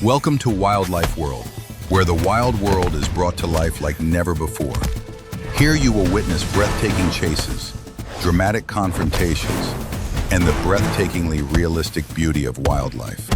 Welcome to Wildlife World, where the wild world is brought to life like never before. Here you will witness breathtaking chases, dramatic confrontations, and the breathtakingly realistic beauty of wildlife.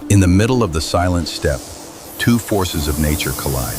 In the middle of the silent steppe, two forces of nature collide.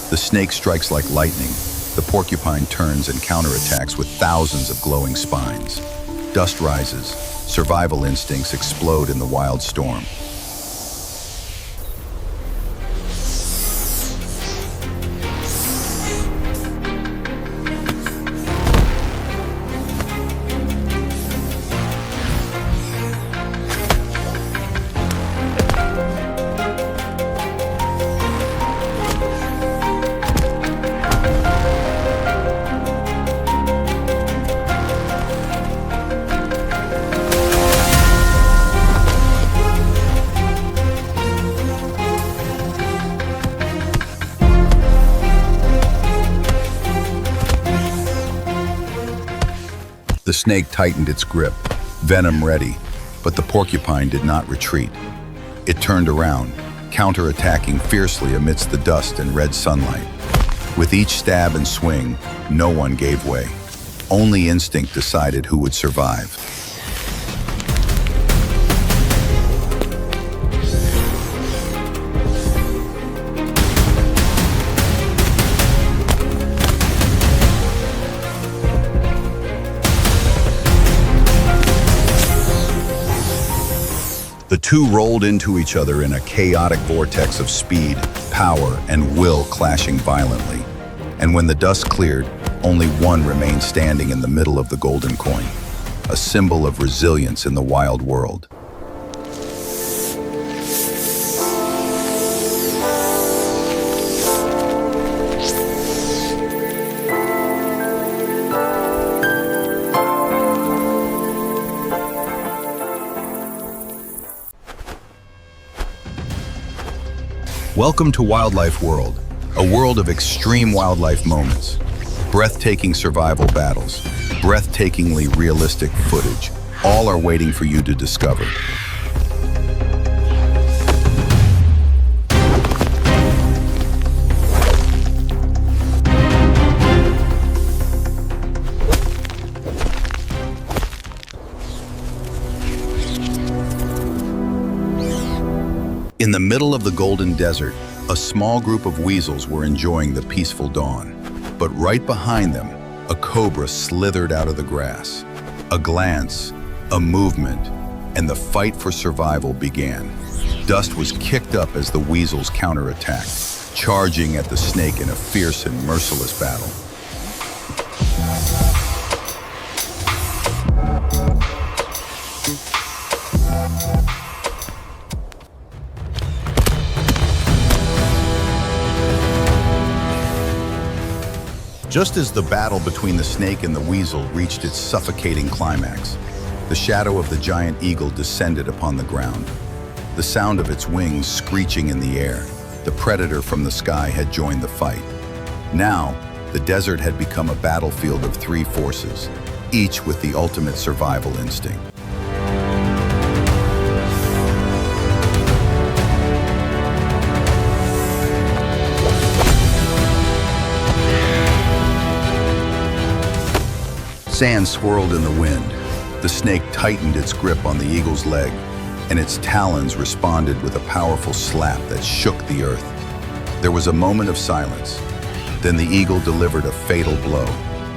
The snake strikes like lightning. The porcupine turns and counterattacks with thousands of glowing spines. Dust rises. Survival instincts explode in the wild storm. The snake tightened its grip, venom ready, but the porcupine did not retreat. It turned around, counterattacking fiercely amidst the dust and red sunlight. With each stab and swing, no one gave way. Only instinct decided who would survive. The two rolled into each other in a chaotic vortex of speed, power, and will clashing violently. And when the dust cleared, only one remained standing in the middle of the golden coin, a symbol of resilience in the wild world. Welcome to Wildlife World, a world of extreme wildlife moments, breathtaking survival battles, breathtakingly realistic footage. All are waiting for you to discover. In the middle of the golden desert, a small group of weasels were enjoying the peaceful dawn. But right behind them, a cobra slithered out of the grass. A glance, a movement, and the fight for survival began. Dust was kicked up as the weasels counterattacked, charging at the snake in a fierce and merciless battle. Just as the battle between the snake and the weasel reached its suffocating climax, the shadow of the giant eagle descended upon the ground. The sound of its wings screeching in the air, the predator from the sky had joined the fight. Now, the desert had become a battlefield of three forces, each with the ultimate survival instinct. Sand swirled in the wind. The snake tightened its grip on the eagle's leg, and its talons responded with a powerful slap that shook the earth. There was a moment of silence. Then the eagle delivered a fatal blow.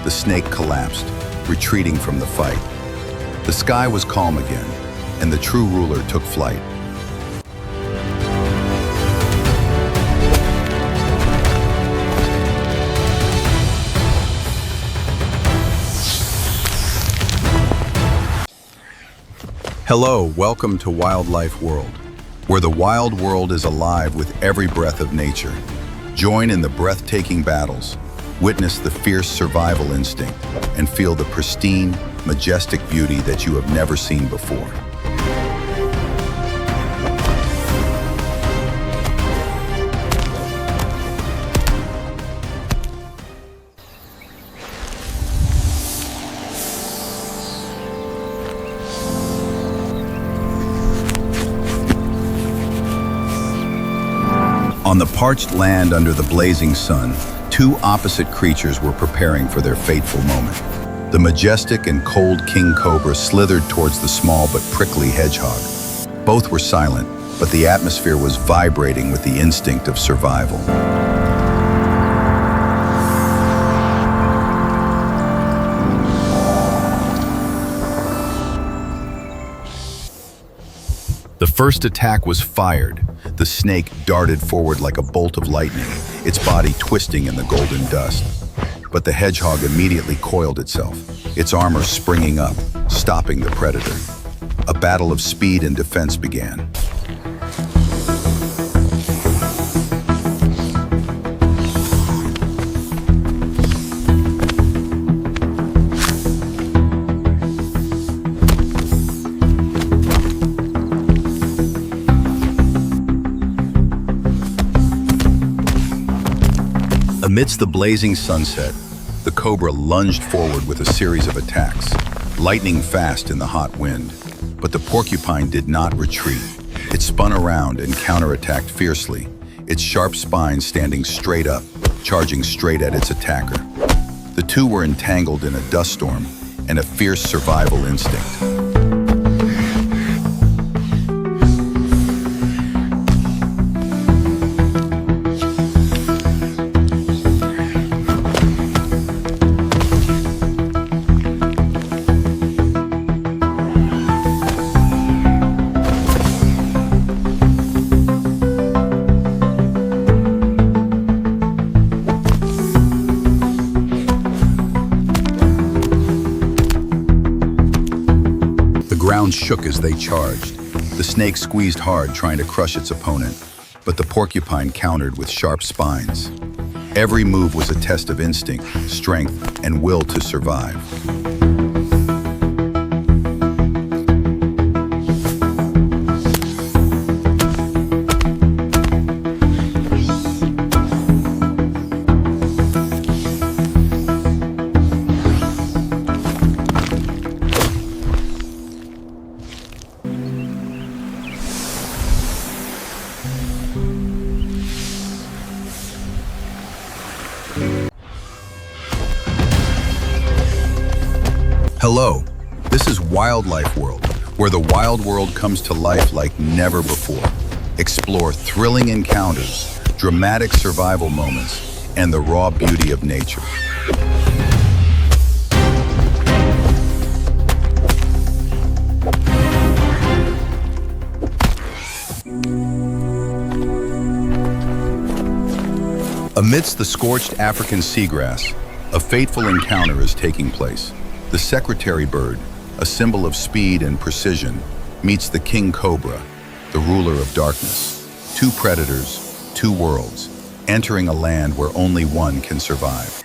The snake collapsed, retreating from the fight. The sky was calm again, and the true ruler took flight. Hello, welcome to Wildlife World, where the wild world is alive with every breath of nature. Join in the breathtaking battles, witness the fierce survival instinct, and feel the pristine, majestic beauty that you have never seen before. On the parched land under the blazing sun, two opposite creatures were preparing for their fateful moment. The majestic and cold King Cobra slithered towards the small but prickly hedgehog. Both were silent, but the atmosphere was vibrating with the instinct of survival. The first attack was fired. The snake darted forward like a bolt of lightning, its body twisting in the golden dust. But the hedgehog immediately coiled itself, its armor springing up, stopping the predator. A battle of speed and defense began. Amidst the blazing sunset, the cobra lunged forward with a series of attacks, lightning fast in the hot wind. But the porcupine did not retreat. It spun around and counterattacked fiercely, its sharp spine standing straight up, charging straight at its attacker. The two were entangled in a dust storm and a fierce survival instinct. The ground shook as they charged. The snake squeezed hard, trying to crush its opponent, but the porcupine countered with sharp spines. Every move was a test of instinct, strength, and will to survive. Hello, this is Wildlife World, where the wild world comes to life like never before. Explore thrilling encounters, dramatic survival moments, and the raw beauty of nature. Amidst the scorched African seagrass, a fateful encounter is taking place. The secretary bird, a symbol of speed and precision, meets the King Cobra, the ruler of darkness. Two predators, two worlds, entering a land where only one can survive.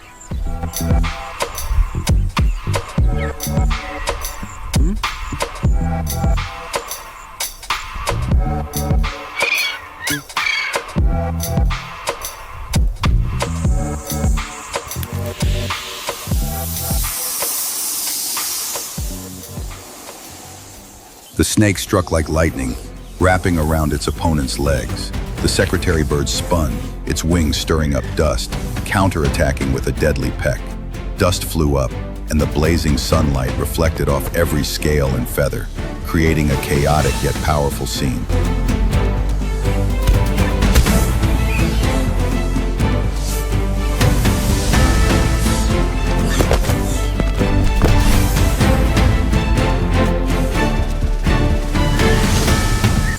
The snake struck like lightning, wrapping around its opponent's legs. The secretary bird spun, its wings stirring up dust, counterattacking with a deadly peck. Dust flew up, and the blazing sunlight reflected off every scale and feather, creating a chaotic yet powerful scene.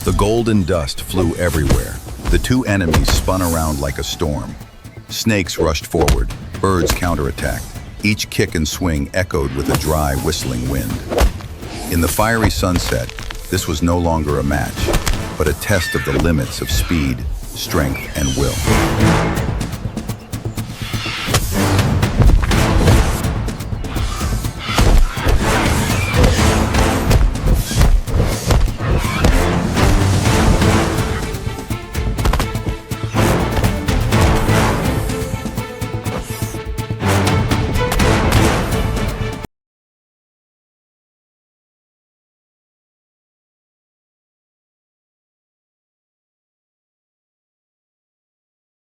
The golden dust flew everywhere. The two enemies spun around like a storm. Snakes rushed forward, birds counterattacked. Each kick and swing echoed with a dry, whistling wind. In the fiery sunset, this was no longer a match, but a test of the limits of speed, strength, and will.